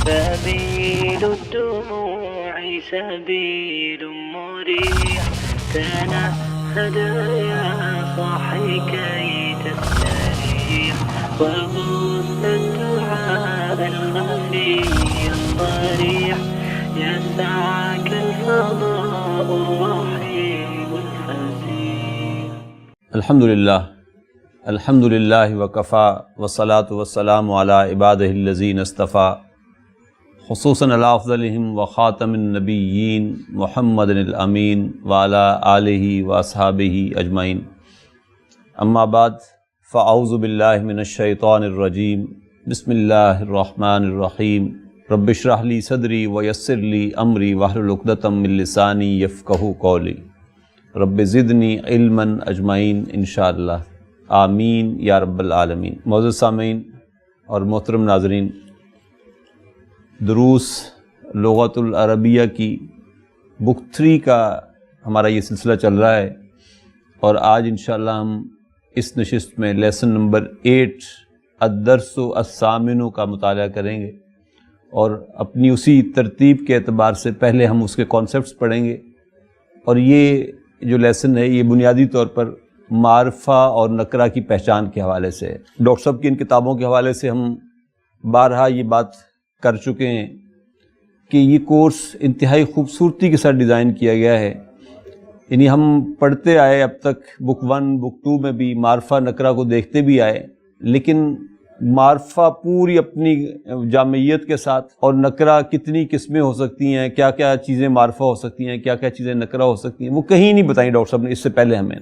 سبيل الدموع سبيل مريح تنهد يا صاحي كي تستريح وغص الدعاء الخفي الصريح يسعك الفضاء الرحيم الفسيح. الحمد للہ وکفا والصلاة والسلام علی عبادہ الذین اصطفیٰ خصوصاً علی افضلہم وخاتم النبیین محمد الامین وعلی آلہ واصحابہ اجمعین. اما بعد فاعوذ باللہ من الشیطان الرجیم. بسم اللہ الرحمن الرحیم. رب اشرح لی صدری ویسر لی امری واحلل عقدۃ من لسانی یفقہوا قولی. رب زدنی علما اجمعین انشاءاللہ آمین یا رب العالمین. معزز سامعین اور محترم ناظرین، دروس لغت العربیہ کی بک 3 کا ہمارا یہ سلسلہ چل رہا ہے، اور آج انشاءاللہ ہم اس نشست میں لیسن نمبر 8 الدرس الثامن کا مطالعہ کریں گے، اور اپنی اسی ترتیب کے اعتبار سے پہلے ہم اس کے کانسیپٹس پڑھیں گے. اور یہ جو لیسن ہے یہ بنیادی طور پر معرفہ اور نکرہ کی پہچان کے حوالے سے ہے. ڈاکٹر صاحب کی ان کتابوں کے حوالے سے ہم بارہا یہ بات کر چکے ہیں کہ یہ کورس انتہائی خوبصورتی کے ساتھ ڈیزائن کیا گیا ہے. یعنی ہم پڑھتے آئے اب تک بک 1 بک 2 میں بھی معرفہ نکرہ کو دیکھتے بھی آئے، لیکن معرفہ پوری اپنی جامعیت کے ساتھ اور نکرہ کتنی قسمیں ہو سکتی ہیں، کیا کیا چیزیں معرفہ ہو سکتی ہیں، کیا کیا چیزیں نکرہ ہو سکتی ہیں، وہ کہیں نہیں بتائیں ڈاکٹر صاحب نے اس سے پہلے ہمیں.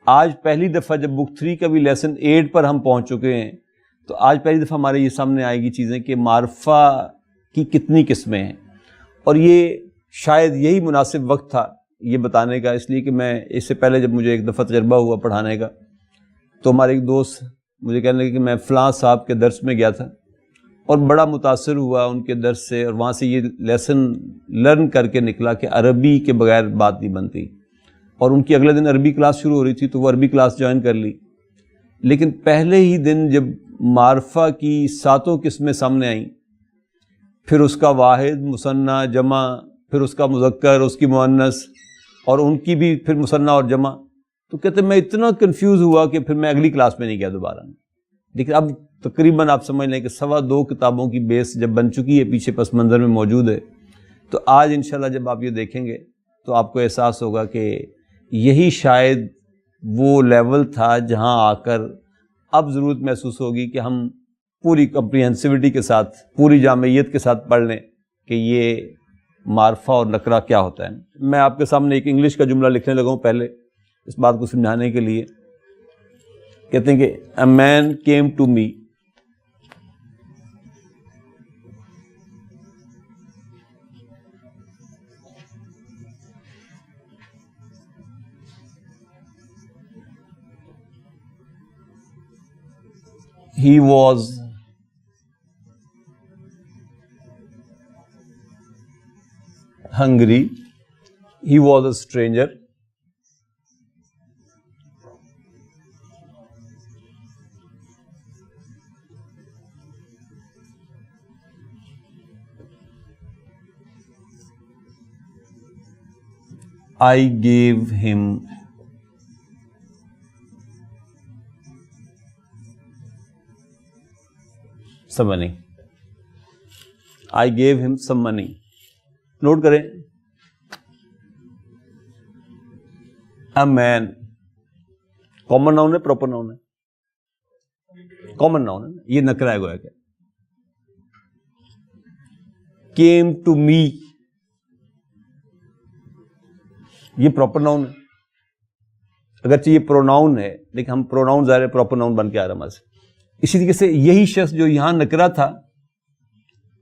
آج پہلی دفعہ جب بک 3 کا بھی لیسن 8 پر ہم پہنچ چکے ہیں، تو آج پہلی دفعہ ہمارے یہ سامنے آئے گی چیزیں کہ معرفہ کی کتنی قسمیں ہیں. اور یہ شاید یہی مناسب وقت تھا یہ بتانے کا، اس لیے کہ میں اس سے پہلے جب مجھے ایک دفعہ تجربہ ہوا پڑھانے کا، تو ہمارے ایک دوست مجھے کہنے لگے کہ میں فلاں صاحب کے درس میں گیا تھا اور بڑا متاثر ہوا ان کے درس سے، اور وہاں سے یہ لیسن لرن کر کے نکلا کہ عربی کے بغیر بات نہیں بنتی. اور ان کی اگلے دن عربی کلاس شروع ہو رہی تھی تو وہ عربی کلاس جوائن کر لی. لیکن پہلے ہی دن جب معرفہ کی 7 قسمیں سامنے آئیں، پھر اس کا واحد، مثنیٰ، جمع، پھر اس کا مذکر، اس کی مؤنث، اور ان کی بھی پھر مثنیٰ اور جمع، تو کہتے میں اتنا کنفیوز ہوا کہ پھر میں اگلی کلاس میں نہیں گیا دوبارہ. لیکن اب تقریباً آپ سمجھ لیں کہ 2.25 کتابوں کی بیس جب بن چکی ہے، پیچھے پس منظر میں موجود ہے، تو آج انشاءاللہ جب آپ یہ دیکھیں گے تو آپ کو احساس ہوگا کہ یہی شاید وہ لیول تھا جہاں آ کر اب ضرورت محسوس ہوگی کہ ہم پوری کمپریہنسیوٹی کے ساتھ، پوری جامعیت کے ساتھ پڑھ لیں کہ یہ معرفہ اور نکرہ کیا ہوتا ہے. میں آپ کے سامنے ایک انگلش کا جملہ لکھنے لگا ہوں پہلے اس بات کو سمجھانے کے لیے. کہتے ہیں کہ a man came to me. He was hungry. He was a stranger. I gave him some money. I gave him some money. Note کریں. A man کامن ناؤن ہے، پراپر ناؤن ہے؟ کامن ناؤن ہے. یہ نکرہ ہے گویا کہ. came to me یہ proper noun ہے، اگرچہ یہ پروناؤن ہے لیکن ہم پروناؤن ظاہر ہے پراپر ناؤن بن کے آ رہا ہمارے سے. اسی طریقے سے یہی شخص جو یہاں نکرہ تھا،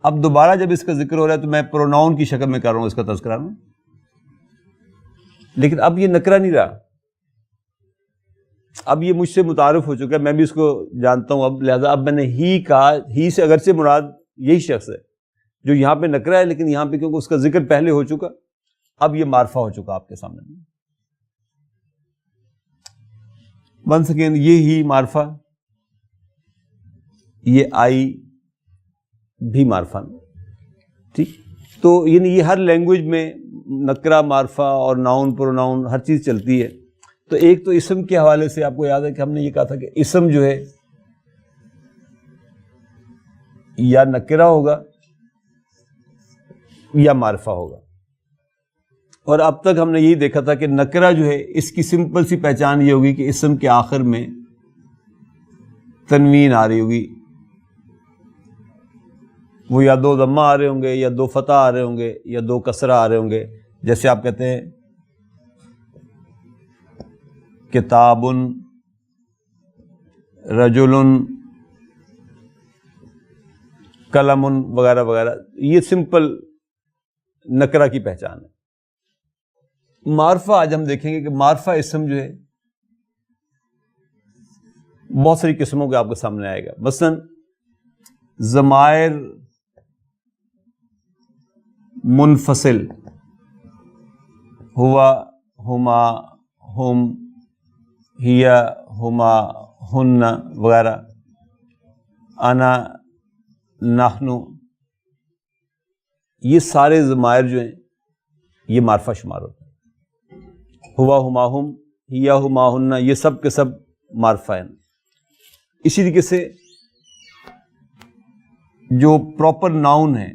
اب دوبارہ جب اس کا ذکر ہو رہا ہے تو میں پروناؤن کی شکل میں کر رہا ہوں اس کا تذکرہ میں، لیکن اب یہ نکرہ نہیں رہا، اب یہ مجھ سے متعارف ہو چکا ہے، میں بھی اس کو جانتا ہوں. اب لہذا اب میں نے ہی کہا، ہی سے اگرچہ مراد یہی شخص ہے جو یہاں پہ نکرہ ہے، لیکن یہاں پہ کیونکہ اس کا ذکر پہلے ہو چکا، اب یہ معرفہ ہو چکا آپ کے سامنے. ون سیکنڈ، یہ ہی معرفہ، یہ آئی بھی معرفہ. ٹھیک. تو یعنی یہ ہر لینگویج میں نکرہ، معرفہ اور ناؤن، پروناؤن ہر چیز چلتی ہے. تو ایک تو اسم کے حوالے سے آپ کو یاد ہے کہ ہم نے یہ کہا تھا کہ اسم جو ہے یا نکرہ ہوگا یا معرفہ ہوگا. اور اب تک ہم نے یہی دیکھا تھا کہ نکرہ جو ہے اس کی سمپل سی پہچان یہ ہوگی کہ اسم کے آخر میں تنوین آ رہی ہوگی. وہ یا دو ضمہ آ رہے ہوں گے، یا دو فتح آ رہے ہوں گے، یا دو کسرہ آ رہے ہوں گے. جیسے آپ کہتے ہیں کتاب، رجل، قلم وغیرہ وغیرہ. یہ سمپل نکرہ کی پہچان ہے. معرفہ آج ہم دیکھیں گے کہ معرفہ اسم جو ہے بہت ساری قسموں کے آپ کے سامنے آئے گا. مثلا ضمائر منفصل، ہوا، ہما، ہم، ہیا، ہما، ہن وغیرہ، انا، نحن، یہ سارے ضمائر جو ہیں یہ معرفہ شمار ہوتے ہیں. ہوا، ہما، ہم، ہیا، ہما، ہن، یہ سب کے سب معرفہ ہیں. اسی طریقے سے جو پراپر ناؤن ہیں،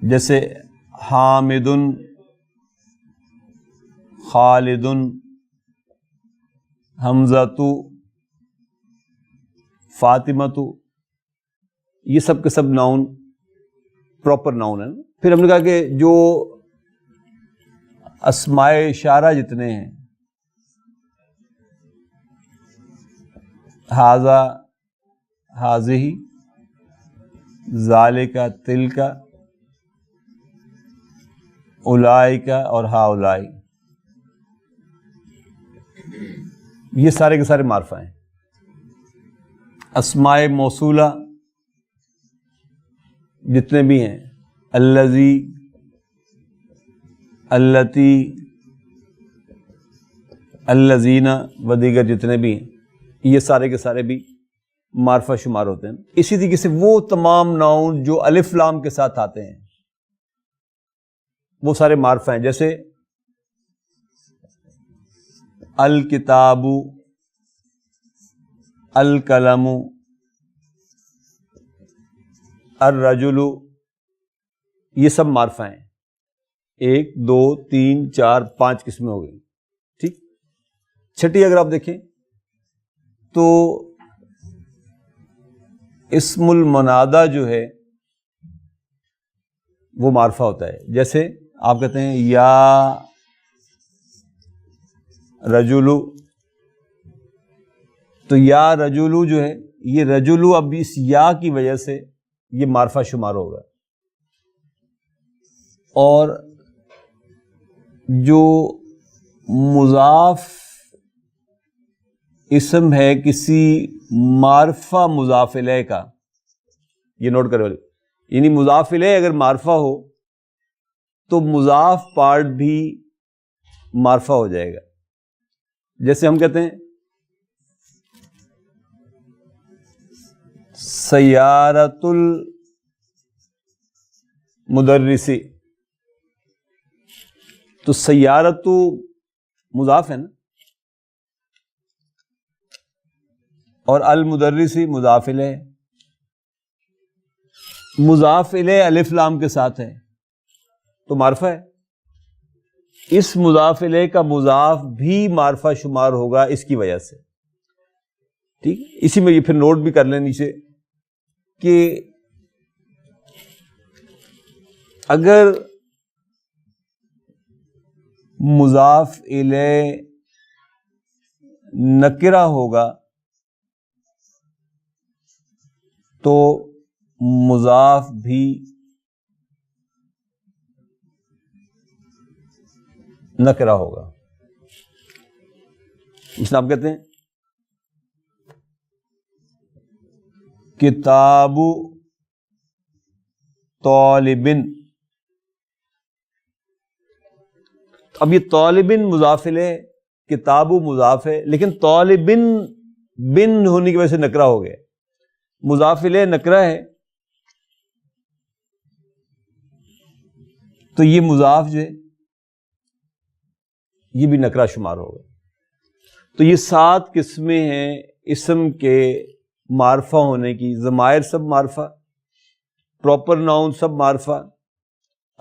جیسے حامد، خالد، حمزۃ، فاطمۃ، یہ سب کے سب ناؤن پراپر ناؤن ہیں. پھر ہم نے کہا کہ جو اسماء اشارہ جتنے ہیں، ھذا، ھذہ، ذالک، تلک، اولئک اور ہؤلاء، یہ سارے کے سارے معرفہ ہیں. اسماء موصولہ جتنے بھی ہیں، الذی، التی، الذین و دیگر جتنے بھی ہیں، یہ سارے کے سارے بھی معرفہ شمار ہوتے ہیں. اسی طریقے سے وہ تمام ناؤن جو الف لام کے ساتھ آتے ہیں وہ سارے معرفہ ہیں. جیسے الکتاب، القلم، الرجل، یہ سب معرفہ ہیں. 1 2 3 4 5 قسمیں ہو گئی. ٹھیک. چھٹی اگر آپ دیکھیں تو اسم المنادہ جو ہے وہ معرفہ ہوتا ہے. جیسے آپ کہتے ہیں یا رجلو، تو یا رجلو جو ہے یہ رجلو اب اس یا کی وجہ سے یہ معرفہ شمار ہوگا. اور جو مضاف اسم ہے کسی معرفہ مضاف الیہ کا، یہ نوٹ کرو، یعنی مضاف الیہ اگر معرفہ ہو تو مضاف پارٹ بھی معرفہ ہو جائے گا. جیسے ہم کہتے ہیں سیارۃ المدرسی، تو سیارت تو مضاف ہے نا، اور المدرسی مضاف الیہ. مضاف الیہ الف لام کے ساتھ ہے تو معرفہ ہے. اس مضاف الیہ کا مضاف بھی معرفہ شمار ہوگا اس کی وجہ سے. ٹھیک. اسی میں یہ پھر نوٹ بھی کر لیں نیچے کہ اگر مضاف الیہ نکرہ ہوگا تو مضاف بھی نکرہ ہوگا. اس میں آپ کہتے ہیں کتاب طالبن. اب یہ طالبن مضاف الیہ، کتاب مضاف ہے، لیکن طالبن بن ہونے کی وجہ سے نکرہ ہو گیا. مضاف الیہ نکرہ ہے تو یہ مضاف جو ہے یہ بھی نکرہ شمار ہوگا. تو یہ 7 قسمیں ہیں اسم کے معرفہ ہونے کی. ضمائر سب معرفہ، پراپر ناؤن سب معرفہ،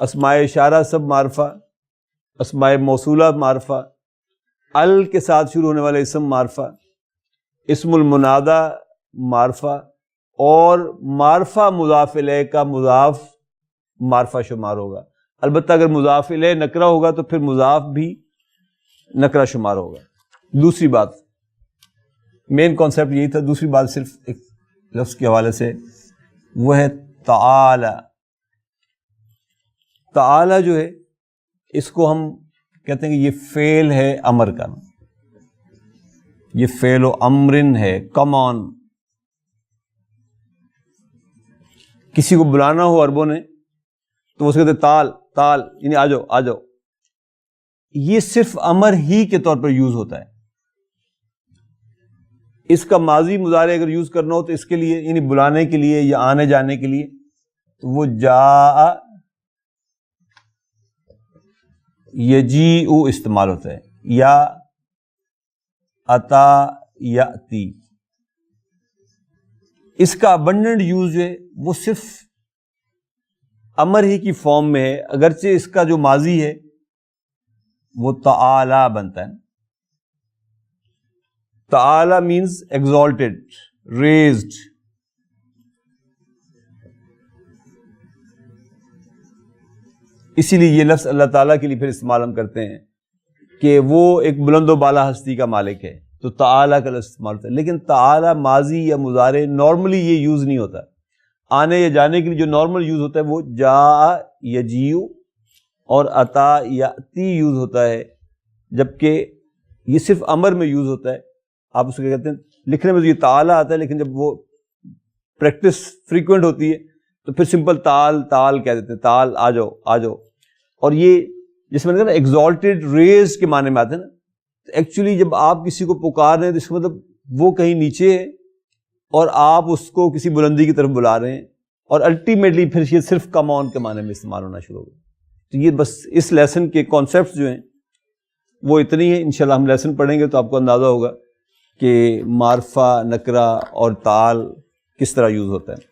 اسماء اشارہ سب معرفہ، اسماء موصولہ معرفہ، ال کے ساتھ شروع ہونے والے اسم معرفہ، اسم المنادہ معرفہ، اور معرفہ مضاف الیہ کا مضاف معرفہ شمار ہوگا. البتہ اگر مضاف الیہ نکرہ ہوگا تو پھر مضاف بھی نکرہ شمار ہوگا. دوسری بات، مین کانسیپٹ یہی تھا. دوسری بات صرف ایک لفظ کے حوالے سے، وہ ہے تعالی. تعالی جو ہے اس کو ہم کہتے ہیں کہ یہ فعل ہے امر کا، یہ فعل و امرن ہے. کم آن، کسی کو بلانا ہو عربوں نے تو وہ کہتے تال تال، یعنی آ جاؤ آ جاؤ. یہ صرف امر ہی کے طور پر یوز ہوتا ہے. اس کا ماضی مضارع اگر یوز کرنا ہو تو اس کے لیے، یعنی بلانے کے لیے یا آنے جانے کے لیے، تو وہ جاء یجیء استعمال ہوتا ہے، یا اتا یاتی. اس کا ابنڈنٹ یوز جو ہے وہ صرف امر ہی کی فارم میں ہے، اگرچہ اس کا جو ماضی ہے وہ تعالی بنتا ہے. تعالی مینز ایگزالٹڈ، ریزڈ. اسی لیے یہ لفظ اللہ تعالیٰ کے لیے پھر استعمال ہم کرتے ہیں کہ وہ ایک بلند و بالا ہستی کا مالک ہے، تو تعالیٰ کا لفظ استعمال ہوتا ہے. لیکن تعالیٰ ماضی یا مضارع نارملی یہ یوز نہیں ہوتا. آنے یا جانے کے لیے جو نارمل یوز ہوتا ہے وہ جاء یجیء اور اتا یاتی یوز ہوتا ہے، جبکہ یہ صرف امر میں یوز ہوتا ہے. آپ اس کو کہتے ہیں، لکھنے میں تو یہ تعالیٰ آتا ہے، لیکن جب وہ پریکٹس فریکوینٹ ہوتی ہے تو پھر سمپل تال تال کہہ دیتے ہیں، تال آ جاؤ آ جاؤ. اور یہ جس میں نے کہا نا ایگزالٹڈ ریزڈ کے معنی میں آتے ہیں نا، تو ایکچولی جب آپ کسی کو پکار رہے ہیں تو اس کا مطلب وہ کہیں نیچے ہے اور آپ اس کو کسی بلندی کی طرف بلا رہے ہیں، اور الٹیمیٹلی پھر یہ صرف کم آن کے معنی میں استعمال ہونا شروع ہو گیا. تو یہ بس اس لیسن کے کانسیپٹس جو ہیں وہ اتنی ہیں. انشاءاللہ ہم لیسن پڑھیں گے تو آپ کو اندازہ ہوگا کہ معرفہ، نکرہ اور تعال کس طرح یوز ہوتا ہے.